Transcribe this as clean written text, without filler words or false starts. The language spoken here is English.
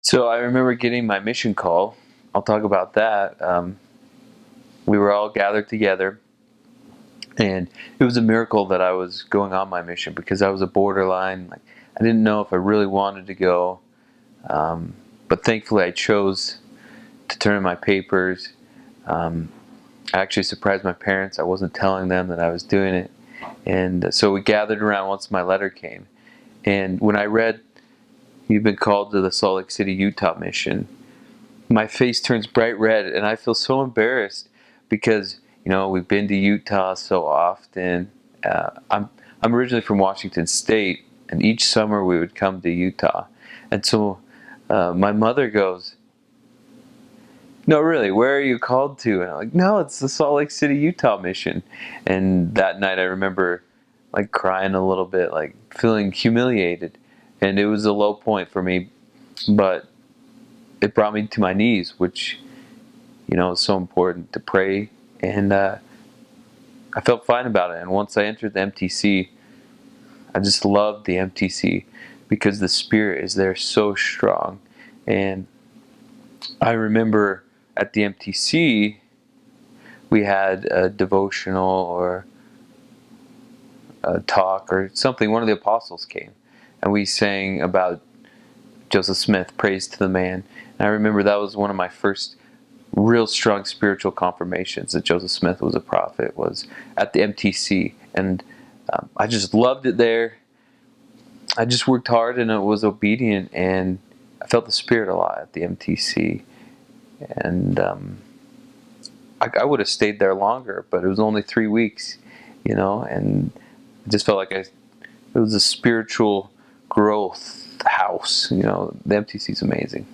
So I remember getting my mission call. I'll talk about that. We were all gathered together, and it was a miracle that I was going on my mission because I was a borderline. Like, I didn't know if I really wanted to go, but thankfully I chose to turn in my papers. I actually surprised my parents. I wasn't telling them that I was doing it. And so we gathered around once my letter came. And when I read, "You've been called to the Salt Lake City, Utah mission," my face turns bright red, and I feel so embarrassed because, we've been to Utah so often. I'm originally from Washington State, and each summer we would come to Utah. And so my mother goes, "No, really, where are you called to?" And I'm like, "No, it's the Salt Lake City, Utah mission." And that night I remember like crying a little bit, like feeling humiliated. And it was a low point for me, but it brought me to my knees, which, is so important to pray. And I felt fine about it. And once I entered the MTC, I just loved the MTC because the Spirit is there so strong. And I remember at the MTC, we had a devotional or a talk or something. One of the apostles came, and we sang about Joseph Smith, "Praise to the Man." And I remember that was one of my first real strong spiritual confirmations that Joseph Smith was a prophet, was at the MTC. And I just loved it there. I just worked hard and I was obedient, and I felt the Spirit a lot at the MTC. And I would have stayed there longer, but it was only 3 weeks, and I just felt like it was a spiritual growth house. The MTC is amazing.